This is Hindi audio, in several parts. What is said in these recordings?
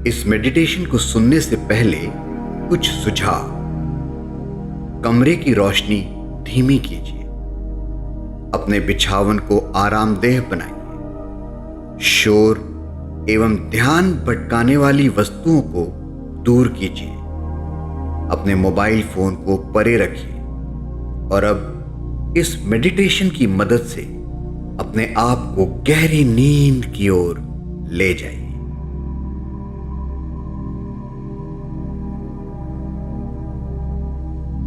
इस मेडिटेशन को सुनने से पहले कुछ सुझाव। कमरे की रोशनी धीमी कीजिए। अपने बिछावन को आरामदेह बनाइए। शोर एवं ध्यान भटकाने वाली वस्तुओं को दूर कीजिए। अपने मोबाइल फोन को परे रखिए और अब इस मेडिटेशन की मदद से अपने आप को गहरी नींद की ओर ले जाइए।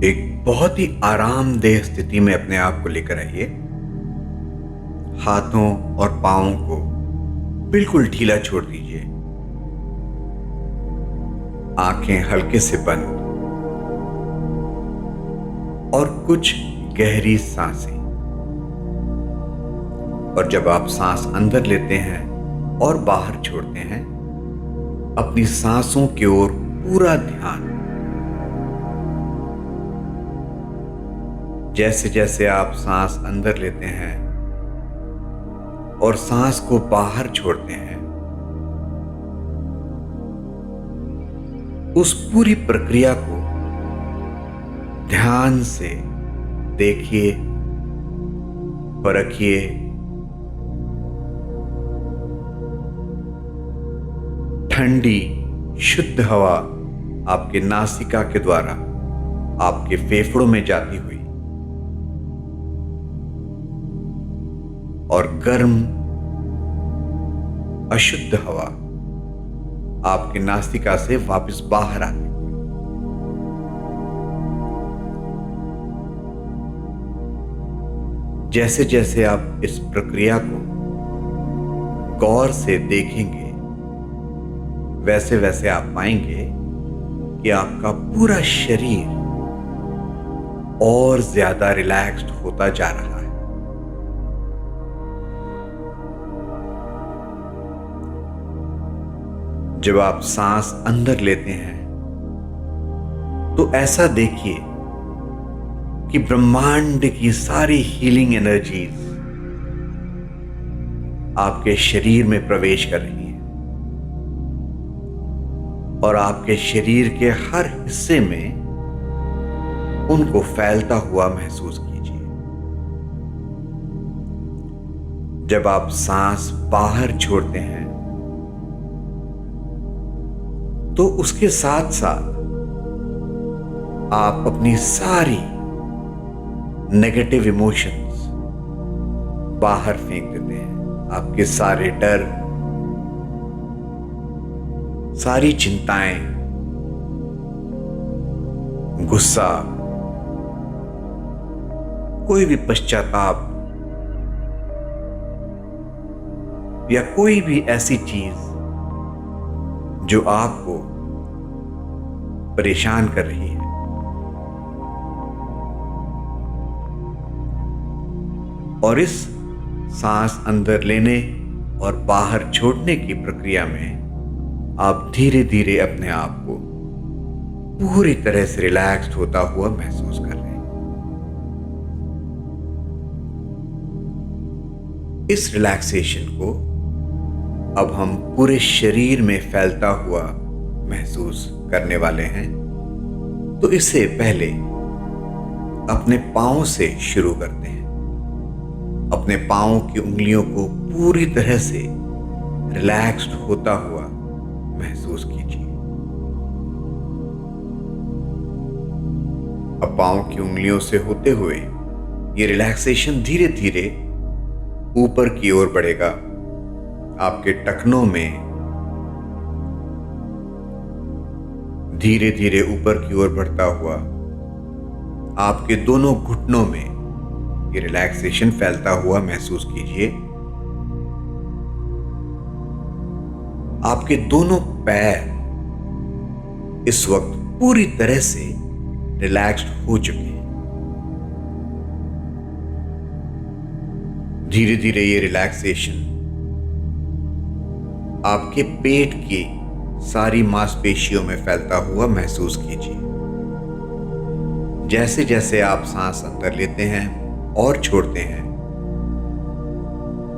एक बहुत ही आरामदेह स्थिति में अपने आप को लेकर आइए। हाथों और पांवों को बिल्कुल ढीला छोड़ दीजिए। आंखें हल्के से बंद और कुछ गहरी सांसें। और जब आप सांस अंदर लेते हैं और बाहर छोड़ते हैं, अपनी सांसों की ओर पूरा ध्यान। जैसे जैसे आप सांस अंदर लेते हैं और सांस को बाहर छोड़ते हैं, उस पूरी प्रक्रिया को ध्यान से देखिए, परखिए। ठंडी शुद्ध हवा आपके नासिका के द्वारा आपके फेफड़ों में जाती हुई और गर्म अशुद्ध हवा आपके नासिका से वापस बाहर आती हुई। जैसे जैसे आप इस प्रक्रिया को गौर से देखेंगे, वैसे वैसे आप पाएंगे कि आपका पूरा शरीर और ज्यादा रिलैक्स्ड होता जा रहा है। जब आप सांस अंदर लेते हैं तो ऐसा देखिए कि ब्रह्मांड की सारी हीलिंग एनर्जीज आपके शरीर में प्रवेश कर रही हैं और आपके शरीर के हर हिस्से में उनको फैलता हुआ महसूस कीजिए। जब आप सांस बाहर छोड़ते हैं तो उसके साथ साथ आप अपनी सारी नेगेटिव इमोशंस बाहर फेंक देते हैं। आपके सारे डर, सारी चिंताएं, गुस्सा, कोई भी पश्चाताप या कोई भी ऐसी चीज जो आपको परेशान कर रही है, और इस सांस अंदर लेने और बाहर छोड़ने की प्रक्रिया में आप धीरे धीरे अपने आप को पूरी तरह से रिलैक्स्ड होता हुआ महसूस कर रहे हैं। इस रिलैक्सेशन को अब हम पूरे शरीर में फैलता हुआ महसूस करने वाले हैं। तो इससे पहले अपने पांव से शुरू करते हैं। अपने पांव की उंगलियों को पूरी तरह से रिलैक्स्ड होता हुआ महसूस कीजिए। अब पांव की उंगलियों से होते हुए ये रिलैक्सेशन धीरे धीरे ऊपर की ओर बढ़ेगा। आपके टखनों में धीरे धीरे ऊपर की ओर बढ़ता हुआ आपके दोनों घुटनों में ये रिलैक्सेशन फैलता हुआ महसूस कीजिए। आपके दोनों पैर इस वक्त पूरी तरह से रिलैक्स्ड हो चुके हैं। धीरे धीरे ये रिलैक्सेशन आपके पेट की सारी मांसपेशियों में फैलता हुआ महसूस कीजिए। जैसे जैसे आप सांस अंदर लेते हैं और छोड़ते हैं,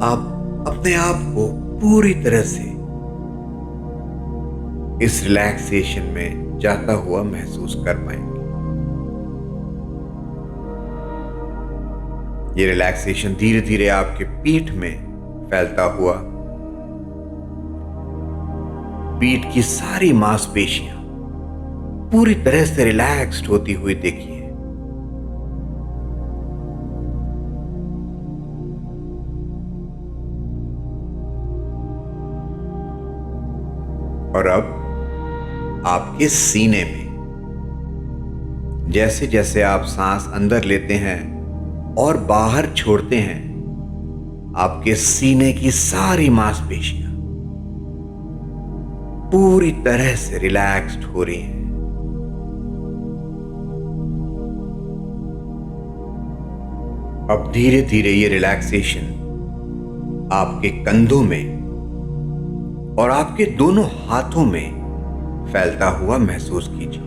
आप अपने आप को पूरी तरह से इस रिलैक्सेशन में जाता हुआ महसूस कर पाएंगे। ये रिलैक्सेशन धीरे धीरे आपके पीठ में फैलता हुआ पीठ की सारी मांसपेशियां पूरी तरह से रिलैक्स्ड होती हुई देखिए। और अब आपके सीने में जैसे जैसे आप सांस अंदर लेते हैं और बाहर छोड़ते हैं, आपके सीने की सारी मांसपेशियां पूरी तरह से रिलैक्स्ड हो रही हैं। अब धीरे धीरे ये रिलैक्सेशन आपके कंधों में और आपके दोनों हाथों में फैलता हुआ महसूस कीजिए।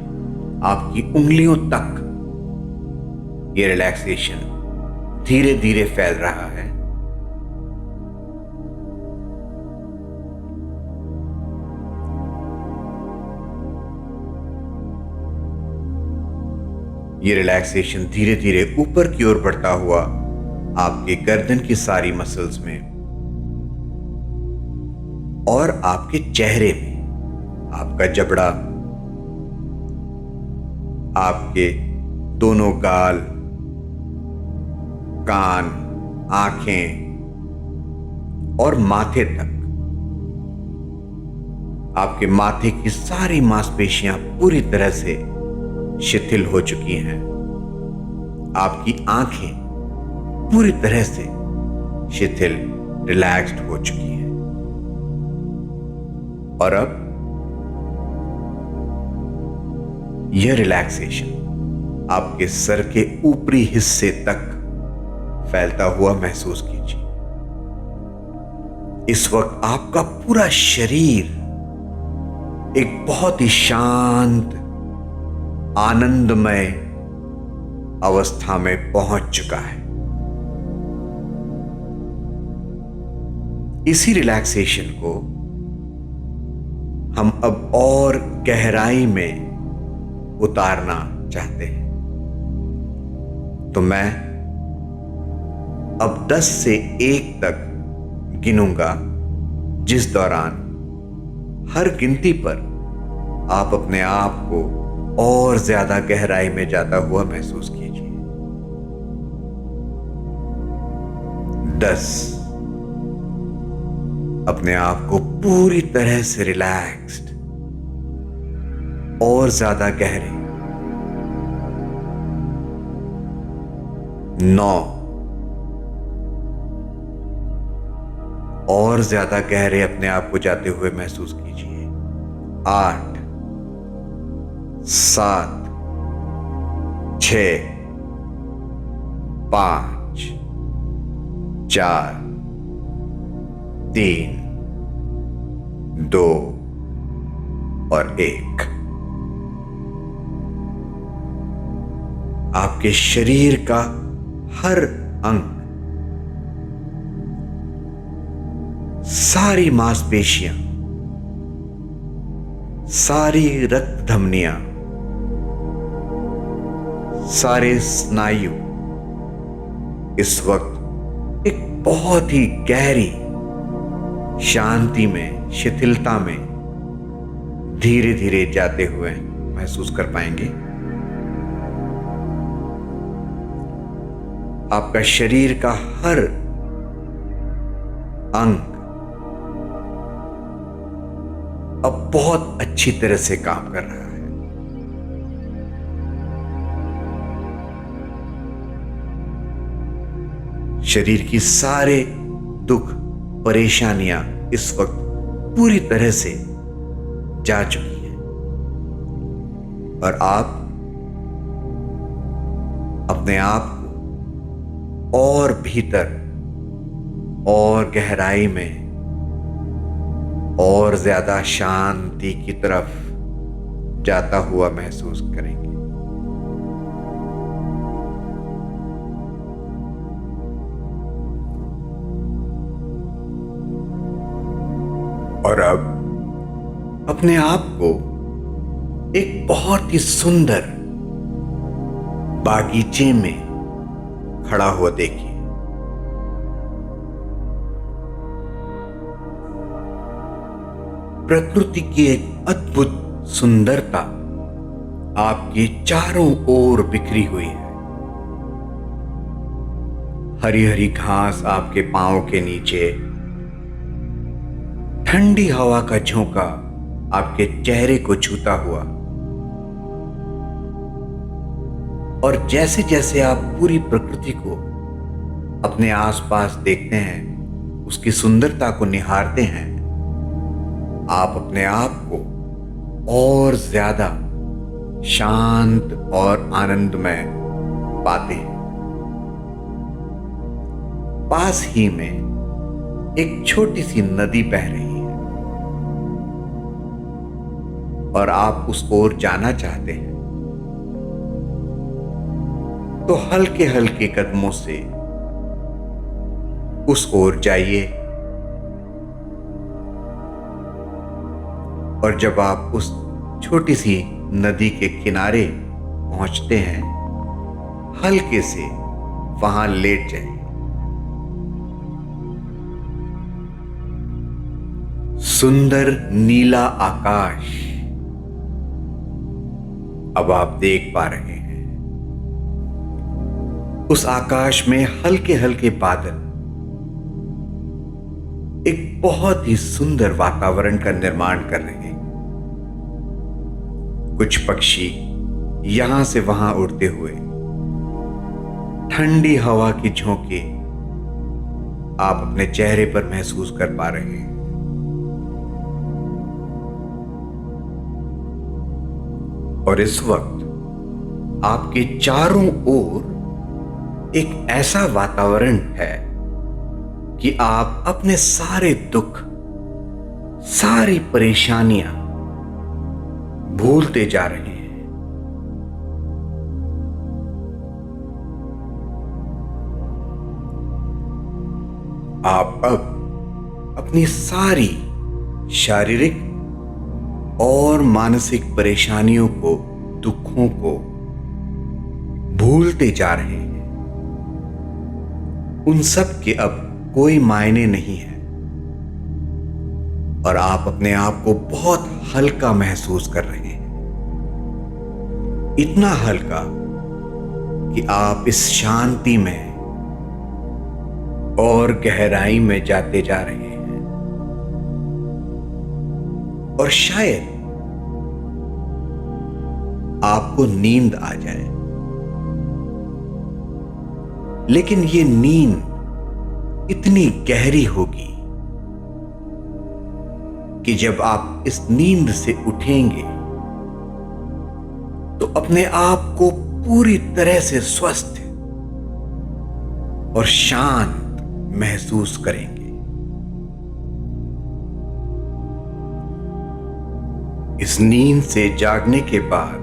आपकी उंगलियों तक ये रिलैक्सेशन धीरे धीरे फैल रहा है। ये रिलैक्सेशन धीरे धीरे ऊपर की ओर बढ़ता हुआ आपके गर्दन की सारी मसल्स में और आपके चेहरे में, आपका जबड़ा, आपके दोनों गाल, कान, आंखें और माथे तक, आपके माथे की सारी मांसपेशियां पूरी तरह से शिथिल हो चुकी हैं। आपकी आंखें पूरी तरह से शिथिल, रिलैक्स्ड हो चुकी हैं। और अब यह रिलैक्सेशन आपके सर के ऊपरी हिस्से तक फैलता हुआ महसूस कीजिए। इस वक्त आपका पूरा शरीर एक बहुत ही शांत, आनंदमय अवस्था में पहुंच चुका है। इसी रिलैक्सेशन को हम अब और गहराई में उतारना चाहते हैं। तो मैं अब 10 से 1 तक गिनूंगा, जिस दौरान हर गिनती पर आप अपने आप को और ज्यादा गहराई में जाता हुआ महसूस कीजिए। 10, अपने आप को पूरी तरह से रिलैक्स्ड और ज्यादा गहरे। 9, और ज्यादा गहरे अपने आप को जाते हुए महसूस कीजिए। 8, 7, 6, 5, 4, 3, 2 और 1। आपके शरीर का हर अंग, सारी मांसपेशियां, सारी रक्त धमनियां, सारे स्नायु इस वक्त एक बहुत ही गहरी शांति में, शिथिलता में धीरे धीरे जाते हुए महसूस कर पाएंगे। आपका शरीर का हर अंग अब बहुत अच्छी तरह से काम कर रहा है। शरीर की सारे दुख, परेशानियां इस वक्त पूरी तरह से जा चुकी हैं और आप अपने आप को और भीतर और गहराई में और ज्यादा शांति की तरफ जाता हुआ महसूस करेंगे। और अब अपने आप को एक बहुत ही सुंदर बागीचे में खड़ा हुआ देखिए। प्रकृति की एक अद्भुत सुंदरता आपके चारों ओर बिखरी हुई है। हरी हरी घास आपके पांव के नीचे, ठंडी हवा का झोंका आपके चेहरे को छूता हुआ, और जैसे जैसे आप पूरी प्रकृति को अपने आसपास देखते हैं, उसकी सुंदरता को निहारते हैं, आप अपने आप को और ज्यादा शांत और आनंदमय पाते हैं। पास ही में एक छोटी सी नदी बह रही है और आप उस ओर जाना चाहते हैं, तो हल्के हल्के कदमों से उस ओर जाइए। और जब आप उस छोटी सी नदी के किनारे पहुंचते हैं, हल्के से वहां लेट जाइए। सुंदर नीला आकाश अब आप देख पा रहे हैं। उस आकाश में हल्के हल्के बादल एक बहुत ही सुंदर वातावरण का निर्माण कर रहे हैं। कुछ पक्षी यहां से वहां उड़ते हुए ठंडी हवा की झोंके आप अपने चेहरे पर महसूस कर पा रहे हैं। और इस वक्त आपके चारों ओर एक ऐसा वातावरण है कि आप अपने सारे दुख, सारी परेशानियां भूलते जा रहे हैं। आप अब अपनी सारी शारीरिक और मानसिक परेशानियों को, दुखों को भूलते जा रहे हैं। उन सब के अब कोई मायने नहीं है और आप अपने आप को बहुत हल्का महसूस कर रहे हैं। इतना हल्का कि आप इस शांति में और गहराई में जाते जा रहे हैं। और शायद आपको नींद आ जाए, लेकिन ये नींद इतनी गहरी होगी कि जब आप इस नींद से उठेंगे तो अपने आप को पूरी तरह से स्वस्थ और शांत महसूस करेंगे। इस नींद से जागने के बाद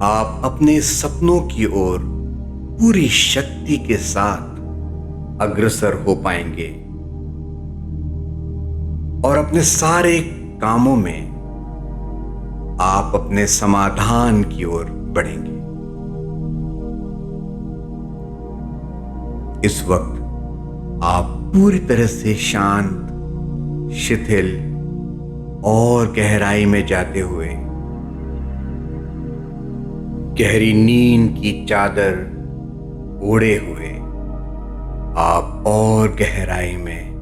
आप अपने सपनों की ओर पूरी शक्ति के साथ अग्रसर हो पाएंगे और अपने सारे कामों में आप अपने समाधान की ओर बढ़ेंगे। इस वक्त आप पूरी तरह से शांत, शिथिल और गहराई में जाते हुए गहरी नींद की चादर ओढ़े हुए आप और गहराई में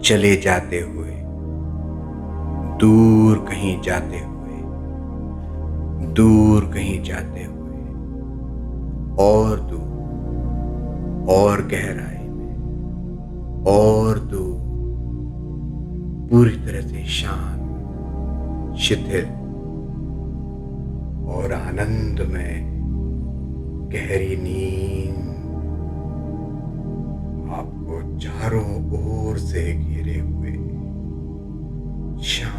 चले जाते हुए, दूर कहीं जाते हुए, दूर कहीं जाते हुए, और दूर, और गहराई में, और दूर, पूरी तरह से शांत, शिथिल और आनंद में गहरी नींद आपको चारों ओर से घेरे हुए शांत